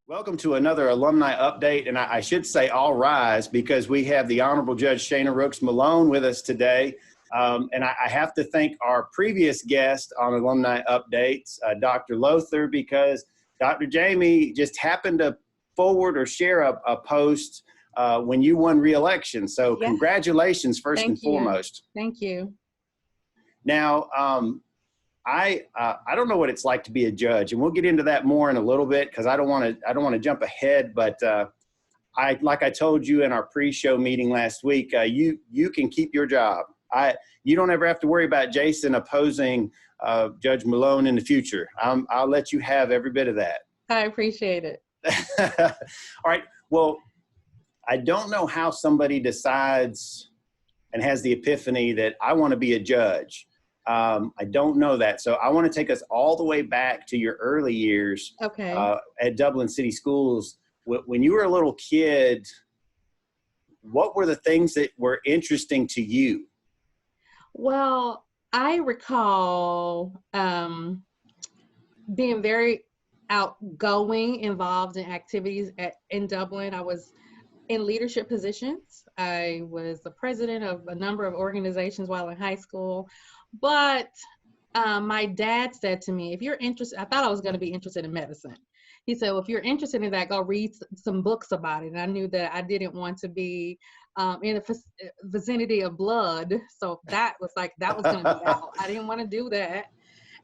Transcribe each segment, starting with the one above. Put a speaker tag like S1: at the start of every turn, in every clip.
S1: Welcome to another alumni update, and I should say all rise because we have the Honorable Judge Shana Rooks Malone with us today. And I have to thank our previous guest on alumni updates, Dr. Lothar, because Dr. Jamie just happened to forward or share a post when you won re-election. So congratulations, first and foremost.
S2: Thank you.
S1: Now, I don't know what it's like to be a judge, and we'll get into that more in a little bit because I don't want to jump ahead. But like I told you in our pre-show meeting last week, you can keep your job. You don't ever have to worry about Jason opposing Judge Malone in the future. I'll let you have every bit of that.
S2: I appreciate it.
S1: All right. Well, I don't know how somebody decides and has the epiphany that I want to be a judge. I don't know that. So I want to take us all the way back to your early years at Dublin City Schools. When you were a little kid, what were the things that were interesting to you?
S2: Well, I recall being very outgoing, involved in activities in Dublin. I was in leadership positions. I was the president of a number of organizations while in high school. But my dad said to me, if you're interested, I thought I was going to be interested in medicine. He said, well, if you're interested in that, go read some books about it. And I knew that I didn't want to be in the vicinity of blood. So that was going to be out. I didn't want to do that.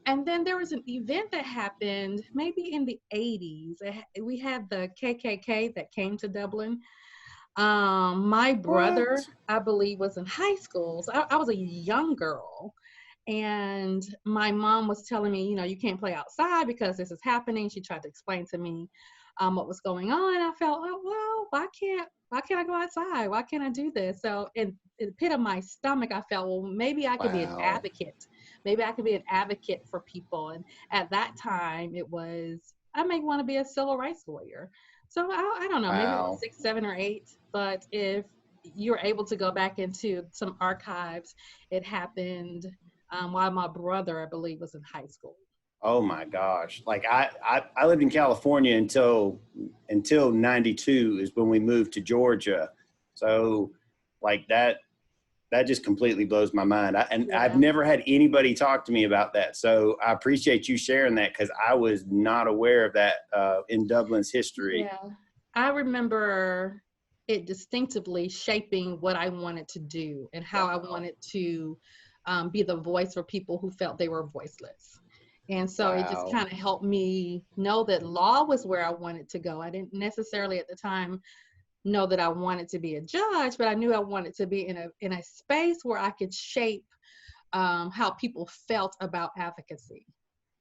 S2: And then there was an event that happened maybe in the 80s. We had the KKK that came to Dublin. My brother, I believe, was in high school. So I was a young girl. And my mom was telling me, you can't play outside because this is happening. She tried to explain to me what was going on. I felt, oh, well, why can't I go outside? Why can't I do this? So in the pit of my stomach, I felt, well, maybe I could be an advocate. Maybe I could be an advocate for people. And at that time, it was, I may want to be a civil rights lawyer. So I don't know, maybe it was 6, 7, or 8. But if you're able to go back into some archives, it happened while my brother, I believe, was in high school.
S1: Oh my gosh. Like I lived in California until 92 is when we moved to Georgia. So like that just completely blows my mind. I've never had anybody talk to me about that. So I appreciate you sharing that because I was not aware of that in Dublin's history.
S2: Yeah, I remember it distinctively shaping what I wanted to do and how I wanted to be the voice for people who felt they were voiceless. And so it just kind of helped me know that law was where I wanted to go. I didn't necessarily at the time know that I wanted to be a judge, but I knew I wanted to be in a space where I could shape how people felt about advocacy.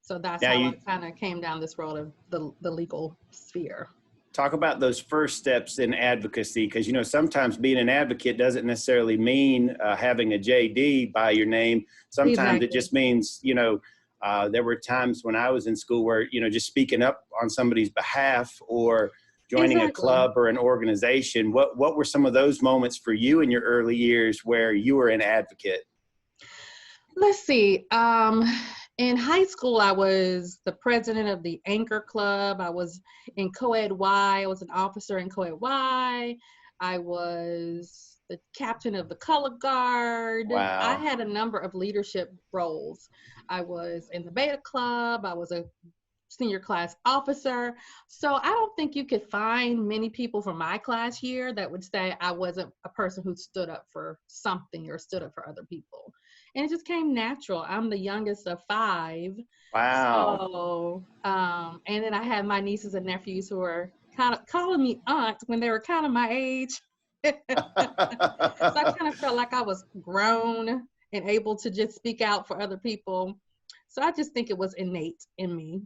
S2: So that's how I kind of came down this road of the legal sphere.
S1: Talk about those first steps in advocacy, because, sometimes being an advocate doesn't necessarily mean having a JD by your name. Sometimes it just means, there were times when I was in school where, just speaking up on somebody's behalf or joining a club or an organization. What were some of those moments for you in your early years where you were an advocate?
S2: Let's see. In high school, I was the president of the Anchor Club. I was in Co-Ed Y. I was an officer in Co-Ed Y. I was the captain of the Color Guard.
S1: Wow.
S2: I had a number of leadership roles. I was in the Beta Club. I was a senior class officer. So I don't think you could find many people from my class year that would say I wasn't a person who stood up for something or stood up for other people. And it just came natural. I'm the youngest of 5.
S1: Wow.
S2: So, and then I had my nieces and nephews who were kind of calling me aunt when they were kind of my age. So I kind of felt like I was grown and able to just speak out for other people. So I just think it was innate in me.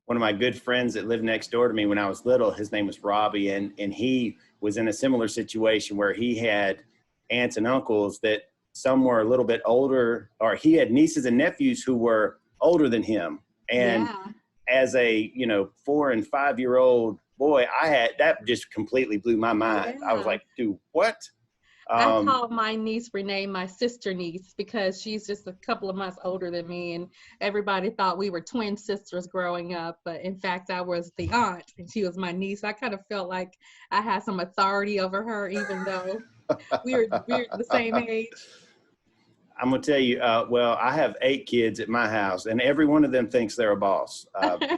S1: One of my good friends that lived next door to me when I was little, his name was Robbie, and he was in a similar situation where he had aunts and uncles that some were a little bit older, or he had nieces and nephews who were older than him. And as a, 4 and 5 year old boy, that just completely blew my mind. I was like, dude, what?
S2: I
S1: Um,
S2: call my niece Renee my sister niece because she's just a couple of months older than me, and everybody thought we were twin sisters growing up. But in fact, I was the aunt, and she was my niece. I kind of felt like I had some authority over her, even though we're the same age.
S1: I'm gonna tell you. Well, I have 8 kids at my house, and every one of them thinks they're a boss,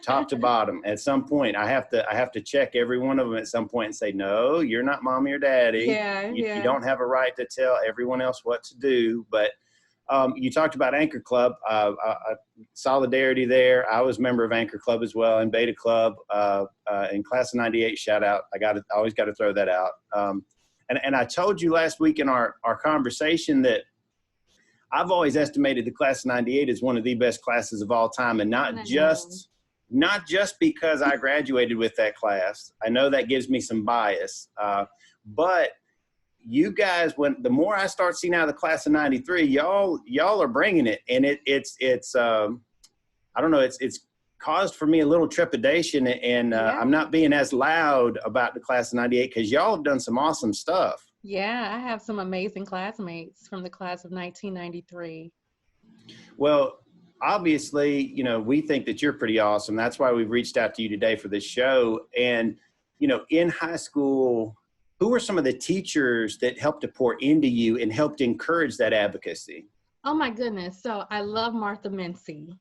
S1: top to bottom. At some point, I have to check every one of them at some point and say, no, you're not mommy or daddy.
S2: Yeah,
S1: You
S2: yeah.
S1: don't have a right to tell everyone else what to do. But you talked about Anchor Club, solidarity there. I was a member of Anchor Club as well, and Beta Club in class of '98. Shout out! I always got to throw that out. And I told you last week in our conversation that I've always estimated the class of '98 as one of the best classes of all time, and
S2: I know.
S1: not just because I graduated with that class. I know that gives me some bias, but you guys, when the more I start seeing out of the class of '93, y'all are bringing it, and it's I don't know, it's caused for me a little trepidation, and
S2: Yeah.
S1: I'm not being as loud about the class of '98 because y'all have done some awesome stuff.
S2: Yeah, I have some amazing classmates from the class of 1993.
S1: Well, obviously, we think that you're pretty awesome. That's why we've reached out to you today for this show. And, in high school, who were some of the teachers that helped to pour into you and helped encourage that advocacy?
S2: Oh my goodness. So I love Martha Mincy.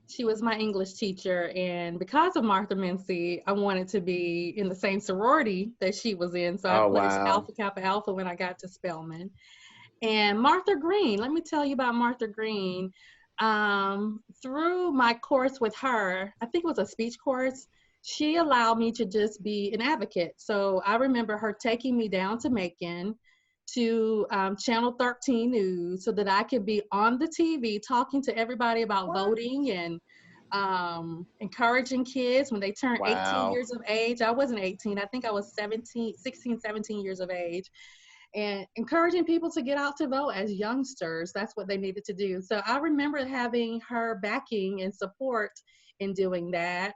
S2: She was my English teacher, and because of Martha Mincy, I wanted to be in the same sorority that she was in. So I
S1: Oh,
S2: pledged
S1: wow.
S2: Alpha Kappa Alpha when I got to Spelman. And Martha Green, let me tell you about Martha Green. Through my course with her, I think it was a speech course, she allowed me to just be an advocate. So I remember her taking me down to Macon to Channel 13 News so that I could be on the TV talking to everybody about voting and encouraging kids when they turn 18
S1: Wow.
S2: years of age. I wasn't 18, I think I was 16, 17 years of age, and encouraging people to get out to vote as youngsters. That's what they needed to do. So I remember having her backing and support in doing that.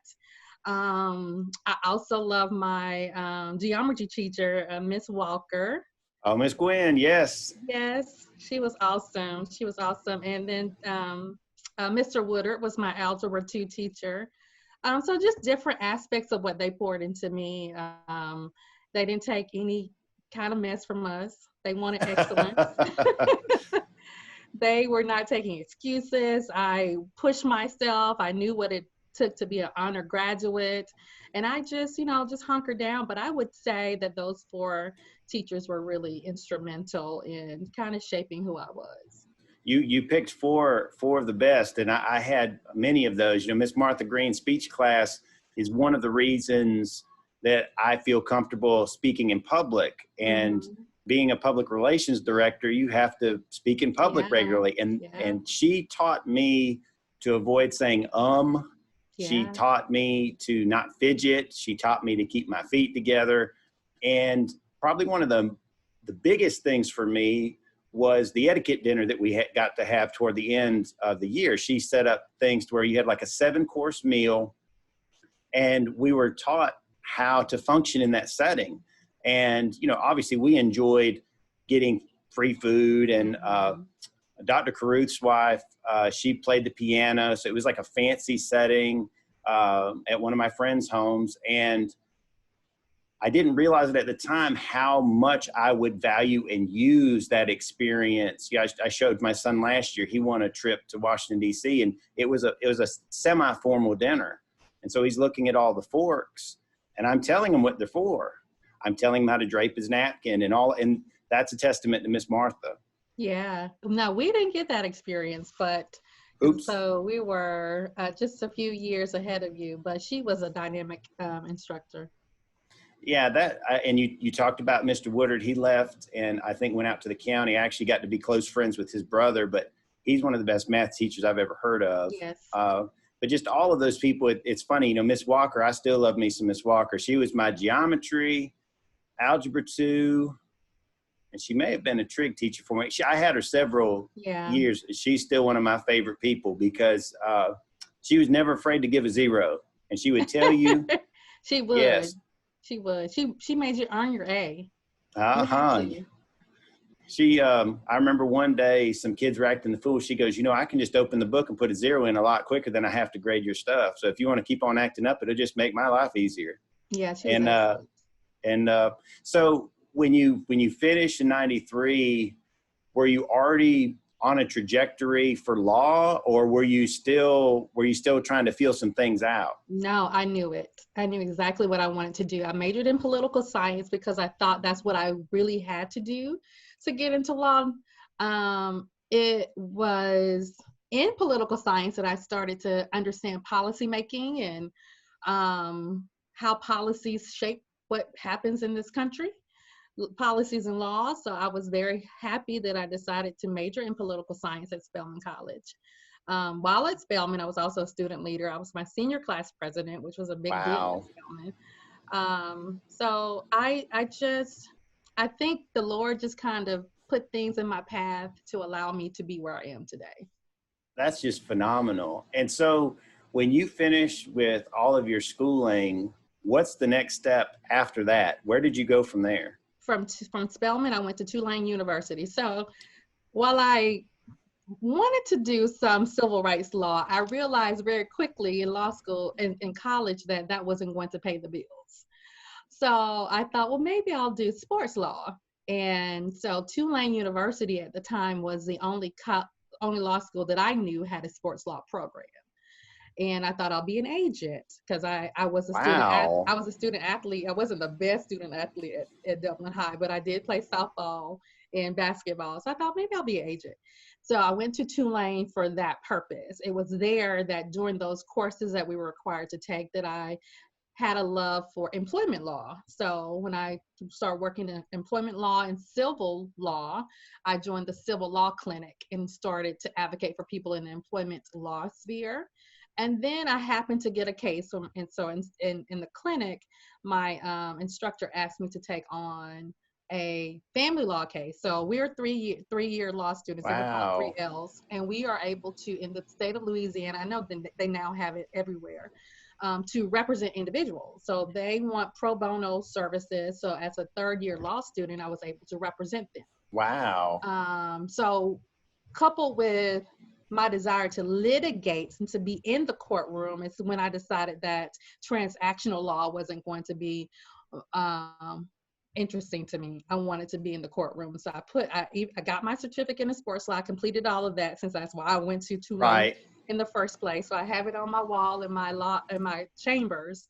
S2: I also love my geometry teacher, Miss Walker.
S1: Oh, Miss Gwen, yes.
S2: Yes, she was awesome. She was awesome. And then Mr. Woodard was my Algebra 2 teacher. So just different aspects of what they poured into me. They didn't take any kind of mess from us. They wanted excellence. They were not taking excuses. I pushed myself. I knew what it took to be an honor graduate. And I just hunkered down. But I would say that those 4 teachers were really instrumental in kind of shaping who I was.
S1: You picked four of the best, and I had many of those. Miss Martha Green's speech class is one of the reasons that I feel comfortable speaking in public. And being a public relations director, you have to speak in public
S2: Yeah,
S1: regularly.
S2: yeah,
S1: And she taught me to avoid saying She
S2: yeah.
S1: taught me to not fidget. She taught me to keep my feet together. And probably one of the biggest things for me was the etiquette dinner that we got to have toward the end of the year. She set up things to where you had like a 7-course meal, and we were taught how to function in that setting. And, obviously we enjoyed getting free food, and Dr. Caruth's wife, she played the piano. So it was like a fancy setting at one of my friends' homes. And I didn't realize it at the time how much I would value and use that experience. Yeah, I showed my son last year. He won a trip to Washington, D.C., and it was a semi-formal dinner. And so he's looking at all the forks, and I'm telling him what they're for. I'm telling him how to drape his napkin and that's a testament to Miss Martha.
S2: Yeah. No, we didn't get that experience, but
S1: Oops.
S2: so we were just a few years ahead of you, but she was a dynamic instructor.
S1: Yeah, and you talked about Mr. Woodard. He left and I think went out to the county. I actually got to be close friends with his brother, but he's one of the best math teachers I've ever heard of.
S2: Yes.
S1: But just all of those people, it's funny, Miss Walker, I still love me some Miss Walker. She was my geometry, algebra 2, and she may have been a trig teacher for me. I had her several years. She's still one of my favorite people because she was never afraid to give a 0. And she would tell you.
S2: She would.
S1: Yes.
S2: She would. She made you earn your A. You had
S1: Uh-huh.
S2: to.
S1: I remember one day some kids were acting the fool. She goes, I can just open the book and put a 0 in a lot quicker than I have to grade your stuff. So if you want to keep on acting up, it'll just make my life easier.
S2: Yeah, she was
S1: and so when you finished in 93, were you already on a trajectory for law, or were you still trying to feel some things out?
S2: No, I knew it. I knew exactly what I wanted to do. I majored in political science because I thought that's what I really had to do to get into law. It was in political science that I started to understand policymaking and how policies shape what happens in this country, policies and laws. So I was very happy that I decided to major in political science at Spelman College. While at Spelman, I was also a student leader. I was my senior class president, which was a big deal at Spelman. So I think the Lord just kind of put things in my path to allow me to be where I am today.
S1: That's just phenomenal. And so when you finish with all of your schooling, what's the next step after that? Where did you go from there?
S2: From Spelman, I went to Tulane University. So while I wanted to do some civil rights law, I realized very quickly in law school and in college that wasn't going to pay the bills. So I thought, well, maybe I'll do sports law. And so Tulane University at the time was the only law school that I knew had a sports law program. And I thought I'll be an agent because I was a I was a student athlete. I wasn't the best student athlete at Dublin High, but I did play softball and basketball. So I thought maybe I'll be an agent. So I went to Tulane for that purpose. It was there that during those courses that we were required to take that I had a love for employment law. So when I started working in employment law and civil law, I joined the civil law clinic and started to advocate for people in the employment law sphere. And then I happened to get a case. And so in the clinic, my instructor asked me to take on a family law case. So we're three-year law students, and we're called 3Ls. And we are able to, in the state of Louisiana, I know they now have it everywhere, to represent individuals. So they want pro bono services. So as a third-year law student, I was able to represent them.
S1: Wow.
S2: So coupled with my desire to litigate and to be in the courtroom is when I decided that transactional law wasn't going to be interesting to me. I wanted to be in the courtroom. So I got my certificate in sports law. I completed all of that since that's why I went to Tulane in the first place. So I have it on my wall in my chambers.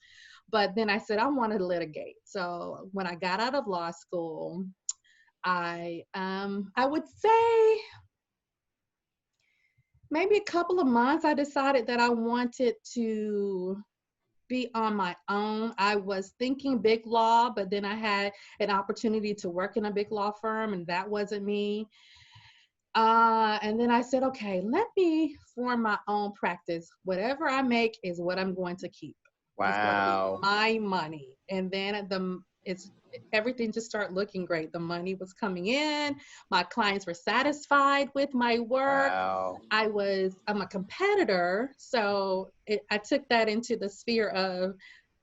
S2: But then I said, I wanted to litigate. So when I got out of law school, I would say maybe a couple of months, I decided that I wanted to be on my own. I was thinking big law, but then I had an opportunity to work in a big law firm, and that wasn't me. And then I said, okay, let me form my own practice. Whatever I make is what I'm going to keep.
S1: Wow.
S2: It's my money. And then everything just started looking great. The money was coming in. My clients were satisfied with my work.
S1: Wow.
S2: I'm a competitor. So I took that into the sphere of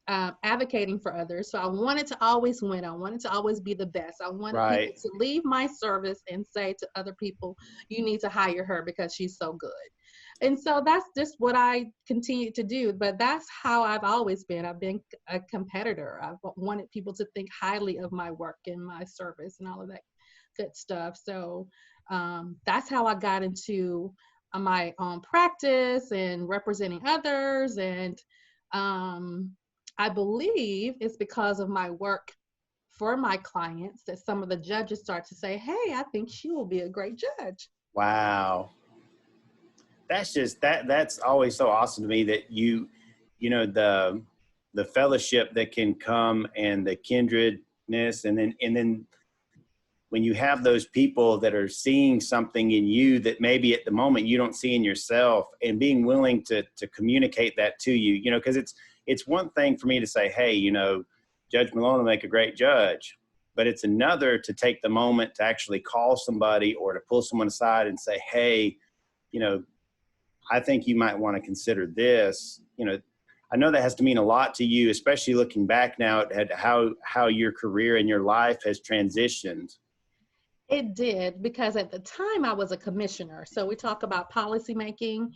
S2: advocating for others. So I wanted to always win. I wanted to always be the best. I wanted people to leave my service and say to other people, you need to hire her because she's so good. And so that's just what I continue to do. But that's how I've always been. I've been a competitor. I've wanted people to think highly of my work and my service and all of that good stuff. So that's how I got into my own practice and representing others. And I believe it's because of my work for my clients that some of the judges start to say, hey, I think she will be a great judge.
S1: Wow. That's always so awesome to me that you know, the fellowship that can come and the kindredness. And then when you have those people that are seeing something in you that maybe at the moment you don't see in yourself, and being willing to communicate that to you, you know, because it's one thing for me to say, hey, you know, Judge Malone will make a great judge, but it's another to take the moment to actually call somebody or to pull someone aside and say, hey, you know, I think you might want to consider this. You know, I know that has to mean a lot to you, especially looking back now at how your career and your life has transitioned.
S2: It did, because at the time I was a commissioner. So we talk about policymaking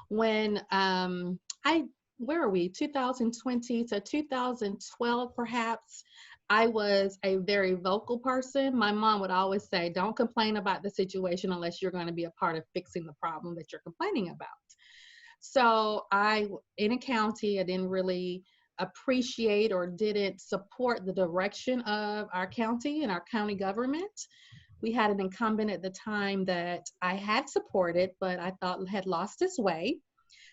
S2: when I, where are we, 2020 to 2012 perhaps, I was a very vocal person. My mom would always say, don't complain about the situation unless you're going to be a part of fixing the problem that you're complaining about. So in a county, I didn't really appreciate or didn't support the direction of our county and our county government. We had an incumbent at the time that I had supported, but I thought had lost his way.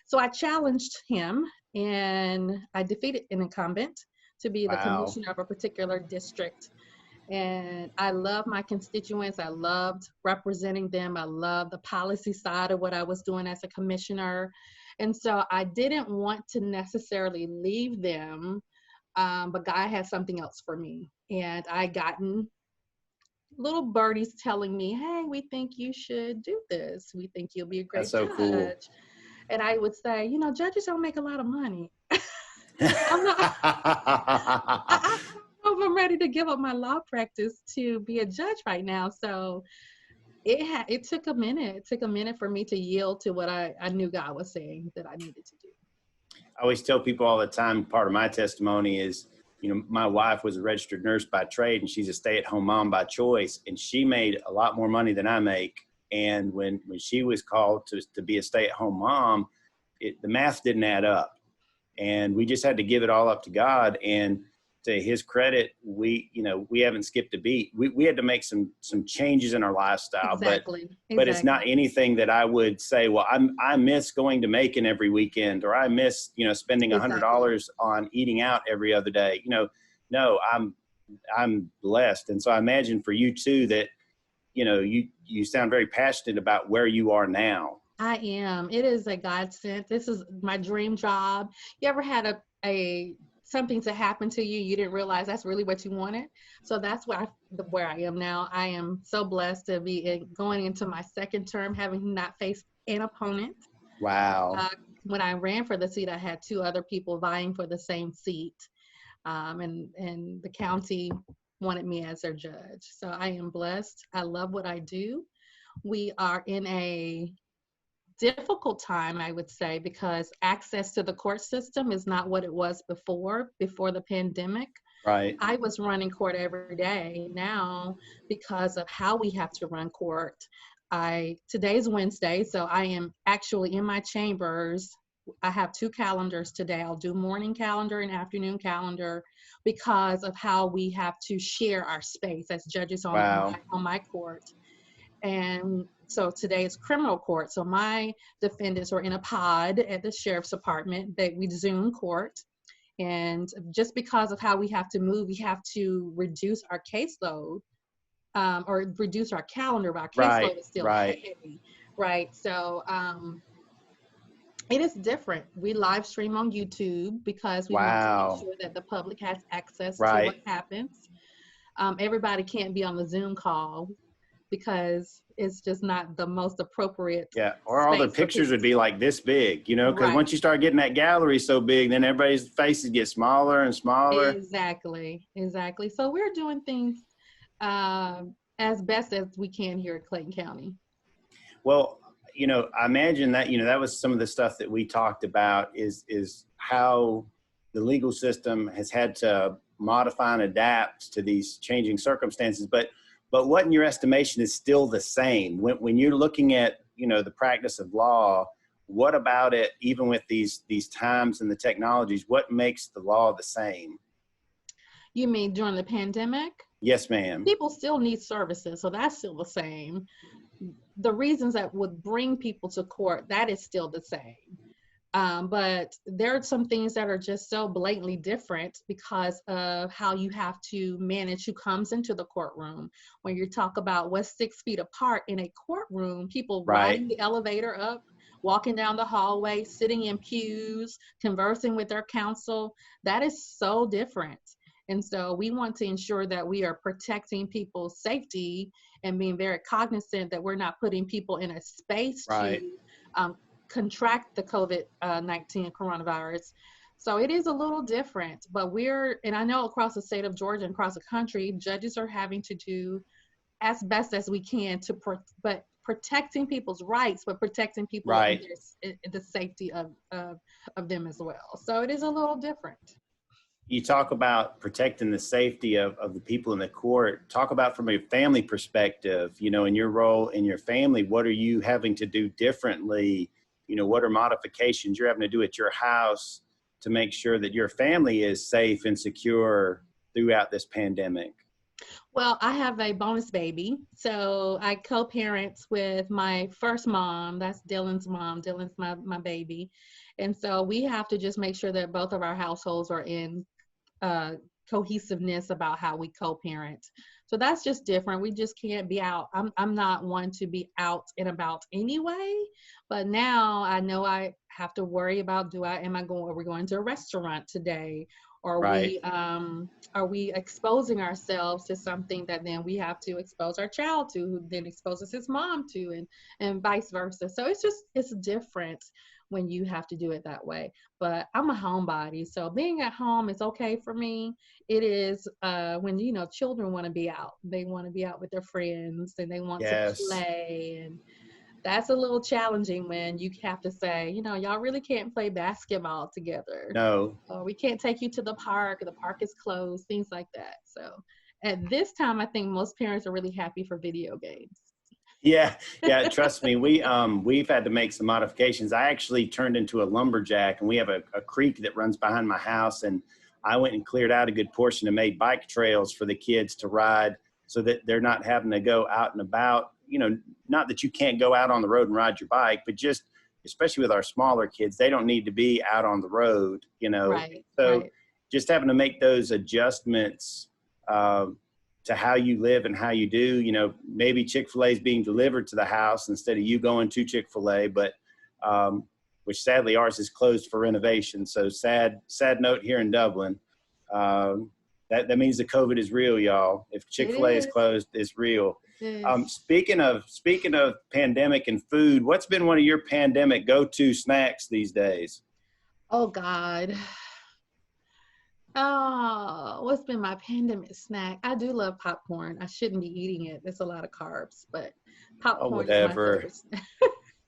S2: So I challenged him and I defeated an incumbent to be the
S1: Wow.
S2: commissioner of a particular district. And I love my constituents. I loved representing them. I loved the policy side of what I was doing as a commissioner. And so I didn't want to necessarily leave them, but God had something else for me. And I gotten little birdies telling me, hey, we think you should do this. We think you'll be a
S1: That's
S2: great
S1: so cool.
S2: judge. And I would say, judges don't make a lot of money. I'm not, I don't know if I'm ready to give up my law practice to be a judge right now. So it took a minute. It took a minute for me to yield to what I knew God was saying that I needed to do.
S1: I always tell people all the time, part of my testimony is, my wife was a registered nurse by trade and she's a stay-at-home mom by choice. And she made a lot more money than I make. And when she was called to be a stay-at-home mom, the math didn't add up. And we just had to give it all up to God. And to his credit, we haven't skipped a beat. We had to make some changes in our lifestyle,
S2: Exactly.
S1: but it's not anything that I would say, well, I miss going to Macon every weekend, or I miss, spending $100 on eating out every other day. No, I'm blessed. And so I imagine for you too, that, you sound very passionate about where you are now.
S2: I am. It is a godsend. This is my dream job. You ever had a something to happen to you didn't realize that's really what you wanted? So that's where I am now. I am so blessed to be going into my second term, having not faced an opponent.
S1: Wow.
S2: When I ran for the seat, I had two other people vying for the same seat, and the county wanted me as their judge. So I am blessed. I love what I do. We are in a difficult time, I would say, because access to the court system is not what it was before the pandemic.
S1: Right.
S2: I was running court every day. Now, because of how we have to run court, today's Wednesday, so I am actually in my chambers. I have two calendars today. I'll do morning calendar and afternoon calendar because of how we have to share our space as judges on my court. And so today is criminal court. So my defendants are in a pod at the sheriff's department that we Zoom court. And just because of how we have to move, we have to reduce our caseload, or reduce our calendar, but our caseload is still heavy, right? So it is different. We live stream on YouTube because we want to make sure that the public has access to what happens. Everybody can't be on the Zoom call because it's just not the most appropriate.
S1: Yeah, or all the pictures would be like this big, because once you start getting that gallery so big, then everybody's faces get smaller and smaller.
S2: Exactly. So we're doing things as best as we can here at Clayton County.
S1: Well, I imagine that, that was some of the stuff that we talked about is how the legal system has had to modify and adapt to these changing circumstances. But what in your estimation is still the same when you're looking at, the practice of law? What about it, even with these times and the technologies, what makes the law the same?
S2: You mean during the pandemic?
S1: Yes, ma'am.
S2: People still need services, so that's still the same. The reasons that would bring people to court, that is still the same. But there are some things that are just so blatantly different because of how you have to manage who comes into the courtroom. When you talk about what's 6 feet apart in a courtroom, people riding the elevator up, walking down the hallway, sitting in pews, conversing with their counsel, that is so different. And so we want to ensure that we are protecting people's safety and being very cognizant that we're not putting people in a space to contract the COVID-19 coronavirus. So it is a little different, but and I know across the state of Georgia and across the country, judges are having to do as best as we can but protecting people's rights, but protecting people and
S1: Right.
S2: the safety of them as well. So it is a little different.
S1: You talk about protecting the safety of the people in the court. Talk about from a family perspective, you know, in your role in your family, what are you having to do differently? You know, what are modifications you're having to do at your house to make sure that your family is safe and secure throughout this pandemic?
S2: Well, I have a bonus baby. So I co-parent with my first mom. That's Dylan's mom. Dylan's my baby. And so we have to just make sure that both of our households are in cohesiveness about how we co-parent. So that's just different. We just can't be out. I'm not one to be out and about anyway, but now I know I have to worry about are we going to a restaurant today?
S1: Right.
S2: Are we exposing ourselves to something that then we have to expose our child to, who then exposes his mom to, and vice versa. So it's different when you have to do it that way. But I'm a homebody, so being at home is okay for me. It is when, you know, children want to be out. They want to be out with their friends and they want to
S1: Yes.
S2: play, and that's a little challenging when you have to say, you know, y'all really can't play basketball together.
S1: No.
S2: We can't take you to the park. The park is closed, things like that. So at this time, I think most parents are really happy for video games.
S1: Yeah, yeah. Trust me, we've had to make some modifications. I actually turned into a lumberjack, and we have a creek that runs behind my house, and I went and cleared out a good portion and made bike trails for the kids to ride, so that they're not having to go out and about. You know, not that you can't go out on the road and ride your bike, but just especially with our smaller kids, they don't need to be out on the road. You know,
S2: Right,
S1: so
S2: right.
S1: just having to make those adjustments. To how you live and how you do, you know, maybe Chick-fil-A is being delivered to the house instead of you going to Chick-fil-A, but which sadly ours is closed for renovation. So sad note here in Dublin. That means the COVID is real, y'all. If
S2: It
S1: Chick-fil-A is
S2: is.
S1: closed, it's real.
S2: It is.
S1: Speaking of pandemic and food, what's been one of your pandemic go-to snacks these days?
S2: Oh God. Oh, what's been my pandemic snack? I do love popcorn. I shouldn't be eating it. It's a lot of carbs, but
S1: Oh,
S2: popcorn is my
S1: whatever.
S2: favorite snack.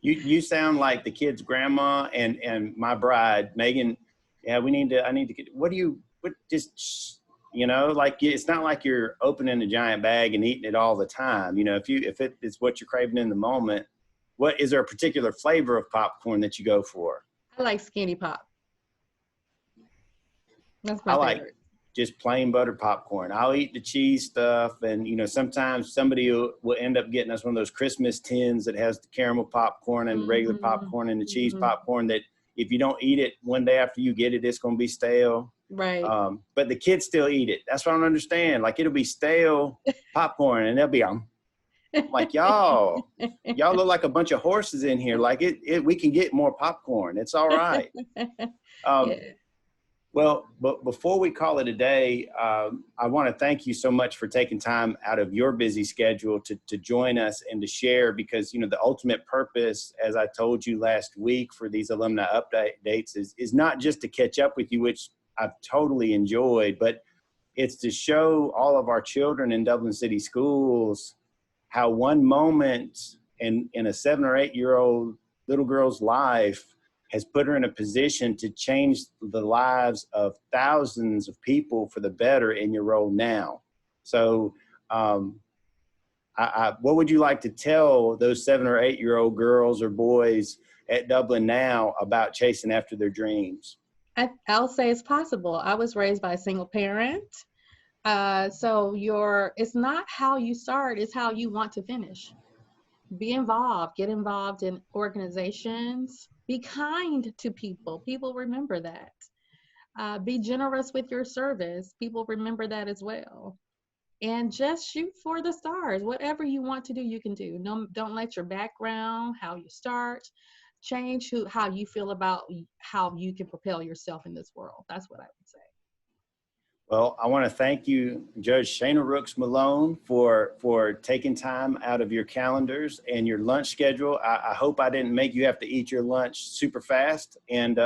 S1: You sound like the kid's grandma and my bride, Megan. Yeah, I need to get, what just, you know, like it's not like you're opening a giant bag and eating it all the time. You know, if it is what you're craving in the moment, what is there a particular flavor of popcorn that you go for?
S2: I like Skinny Pop. That's
S1: I
S2: my
S1: like
S2: favorite.
S1: just plain butter popcorn. I'll eat the cheese stuff. And, you know, sometimes somebody will end up getting us one of those Christmas tins that has the caramel popcorn and the regular
S2: Hmm.
S1: popcorn and the cheese
S2: Hmm.
S1: popcorn that if you don't eat it one day after you get it, it's going to be stale.
S2: Right.
S1: But the kids still eat it. That's what I don't understand. Like it'll be stale popcorn and they'll be like, y'all look like a bunch of horses in here. Like we can get more popcorn. It's all right. Um,
S2: Yeah.
S1: Well, but before we call it a day, I want to thank you so much for taking time out of your busy schedule to join us and to share, because, you know, the ultimate purpose, as I told you last week for these alumni updates is not just to catch up with you, which I've totally enjoyed, but it's to show all of our children in Dublin City schools how one moment in a 7 or 8 year old little girl's life has put her in a position to change the lives of thousands of people for the better in your role now. So what would you like to tell those 7 or 8 year old girls or boys at Dublin now about chasing after their dreams?
S2: I'll say it's possible. I was raised by a single parent. So it's not how you start, it's how you want to finish. Be involved, get involved in organizations, be kind to people. People remember that. Be generous with your service. People remember that as well. And just shoot for the stars. Whatever you want to do, you can do. No, don't let your background, how you start, change how you feel about how you can propel yourself in this world. That's what I would say.
S1: Well, I want to thank you, Judge Shana Rooks Malone, for taking time out of your calendars and your lunch schedule. I hope I didn't make you have to eat your lunch super fast, and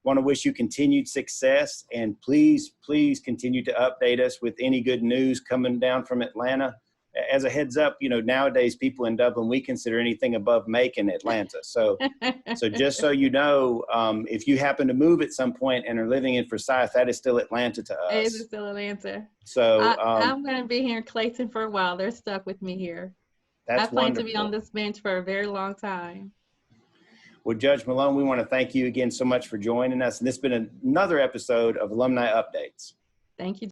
S1: want to wish you continued success. And please continue to update us with any good news coming down from Atlanta. as a heads up, nowadays people in Dublin, we consider anything above Macon Atlanta. So just so you know, if you happen to move at some point and are living in Forsyth, that is still Atlanta to us.
S2: It is still Atlanta.
S1: So
S2: I'm going to be here in Clayton for a while. They're stuck with me here. I plan to be on this bench for a very long time.
S1: Well, Judge Malone, we want to thank you again so much for joining us. And this has been another episode of Alumni Updates.
S2: Thank you,